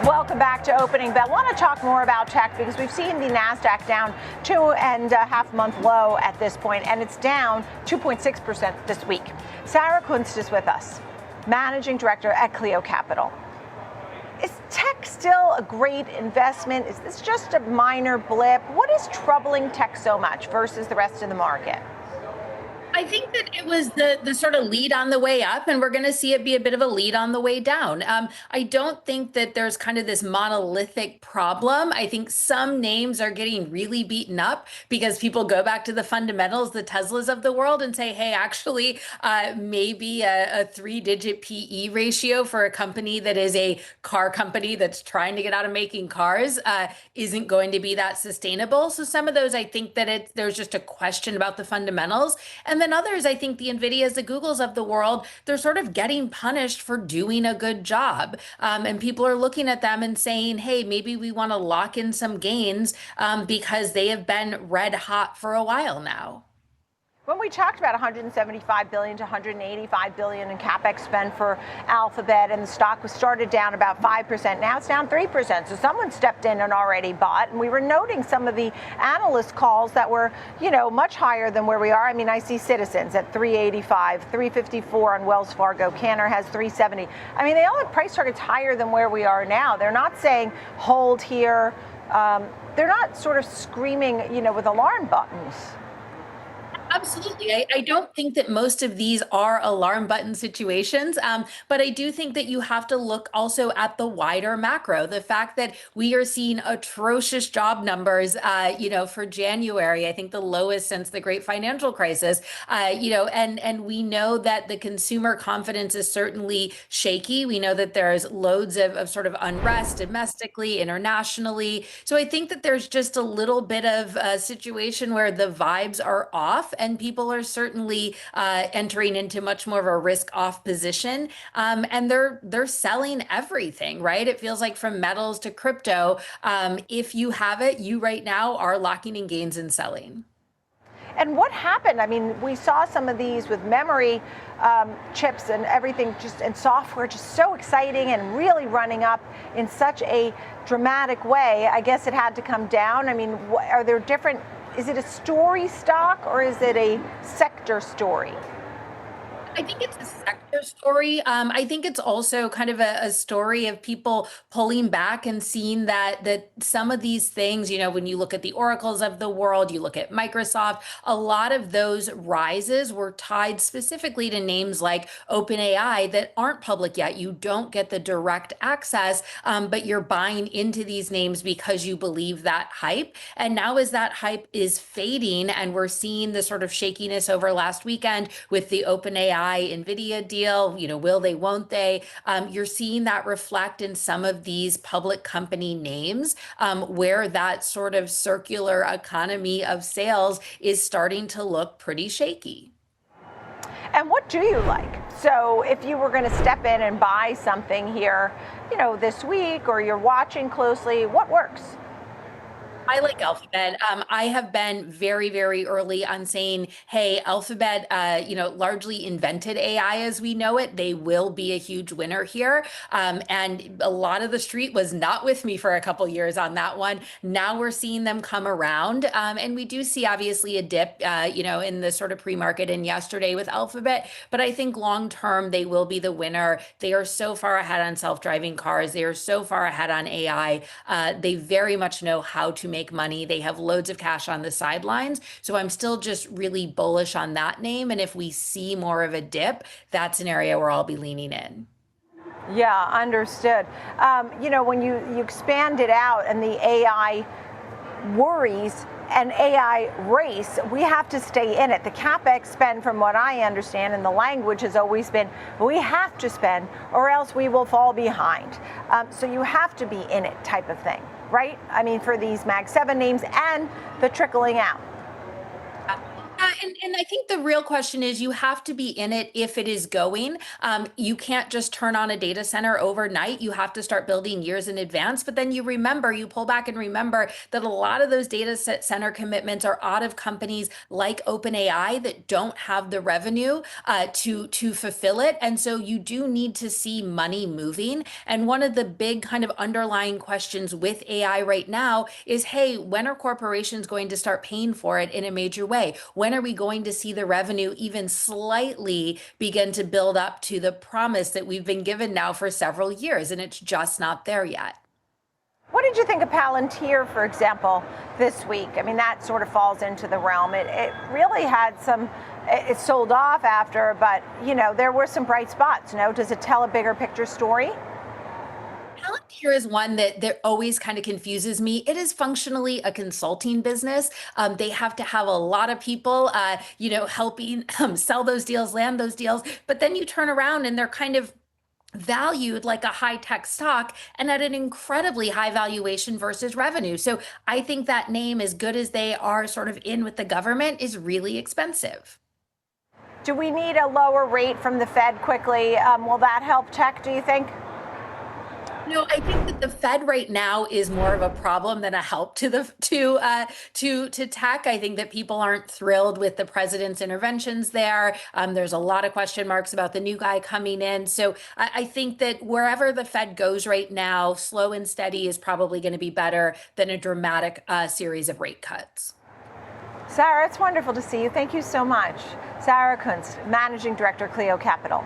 Welcome back to Opening Bell. I want to talk more about tech because we've seen the NASDAQ down 2.5-month low at this point, and it's down 2.6% this week. Sarah Kunst is with us, Managing Director at Clio Capital. Is tech still a great investment? Is this just a minor blip? What is troubling tech so much versus the rest of the market? I think that it was the sort of lead on the way up, and we're going to see it be a bit of a lead on the way down. I don't think that there's kind of this monolithic problem. I think some names are getting really beaten up because people go back to the fundamentals, the Teslas of the world, and say, hey, actually, maybe a 3-digit PE ratio for a company that is a car company that's trying to get out of making cars isn't going to be that sustainable. So some of those, I think that there's just a question about the fundamentals. And then others, I think the Nvidias, the Googles of the world, they're sort of getting punished for doing a good job. And people are looking at them and saying, hey, maybe we want to lock in some gains because they have been red hot for a while now. When we talked about $175 billion to $185 billion in capex spend for Alphabet, and the stock was started down about 5%, now it's down 3%. So someone stepped in and already bought. And we were noting some of the analyst calls that were, much higher than where we are. I mean, I see Citizens at 385, 354 on Wells Fargo. Cantor has 370. I mean, they all have price targets higher than where we are now. They're not saying hold here. They're not sort of screaming, with alarm buttons. Absolutely. I don't think that most of these are alarm button situations, but I do think that you have to look also at the wider macro. The fact that we are seeing atrocious job numbers, for January, I think the lowest since the great financial crisis, and we know that the consumer confidence is certainly shaky. We know that there's loads of sort of unrest domestically, internationally. So I think that there's just a little bit of a situation where the vibes are off. And people are certainly entering into much more of a risk-off position, and they're selling everything, right? It feels like from metals to crypto. If you have it, you right now are locking in gains and selling. And what happened? I mean, we saw some of these with memory chips and everything, and software, just so exciting and really running up in such a dramatic way. I guess it had to come down. I mean, are there different? Is it a story stock or is it a sector story? I think it's a sector story. I think it's also kind of a story of people pulling back and seeing that some of these things, when you look at the Oracles of the world, you look at Microsoft, a lot of those rises were tied specifically to names like OpenAI that aren't public yet. You don't get the direct access, but you're buying into these names because you believe that hype. And now as that hype is fading and we're seeing the sort of shakiness over last weekend with the OpenAI Nvidia deal, will they, won't they? You're seeing that reflect in some of these public company names where that sort of circular economy of sales is starting to look pretty shaky. And what do you like? So if you were going to step in and buy something here, this week, or you're watching closely, what works? I like Alphabet. I have been very, very early on saying, hey, Alphabet, largely invented AI as we know it. They will be a huge winner here. And a lot of the street was not with me for a couple years on that one. Now we're seeing them come around. And we do see obviously a dip, in the sort of pre-market and yesterday with Alphabet. But I think long term, they will be the winner. They are so far ahead on self-driving cars. They are so far ahead on AI. They very much know how to make money. They have loads of cash on the sidelines. So I'm still just really bullish on that name. And if we see more of a dip, that's an area where I'll be leaning in. Yeah, understood. When you expand it out and the AI worries and AI race, we have to stay in it. The capex spend, from what I understand, and the language has always been, we have to spend or else we will fall behind. So you have to be in it type of thing, right? I mean, for these Mag 7 names and the trickling out. and I think the real question is you have to be in it if it is going. You can't just turn on a data center overnight. You have to start building years in advance. But then you pull back and remember that a lot of those data center commitments are out of companies like OpenAI that don't have the revenue to fulfill it. And so you do need to see money moving. And one of the big kind of underlying questions with AI right now is, hey, when are corporations going to start paying for it in a major way? When are we going to see the revenue even slightly begin to build up to the promise that we've been given now for several years? And it's just not there yet. What did you think of Palantir, for example, this week? I mean, that sort of falls into the realm. It really had it sold off after, but, there were some bright spots. Does it tell a bigger picture story? Palantir is one that always kind of confuses me. It is functionally a consulting business. They have to have a lot of people, helping sell those deals, land those deals. But then you turn around and they're kind of valued like a high-tech stock and at an incredibly high valuation versus revenue. So I think that name, as good as they are sort of in with the government, is really expensive. Do we need a lower rate from the Fed quickly? Will that help tech, do you think? I think that the Fed right now is more of a problem than a help to tech. I think that people aren't thrilled with the president's interventions there. There's a lot of question marks about the new guy coming in. So I think that wherever the Fed goes right now, slow and steady is probably going to be better than a dramatic series of rate cuts. Sarah, it's wonderful to see you. Thank you so much. Sarah Kunst, Managing Director, Clio Capital.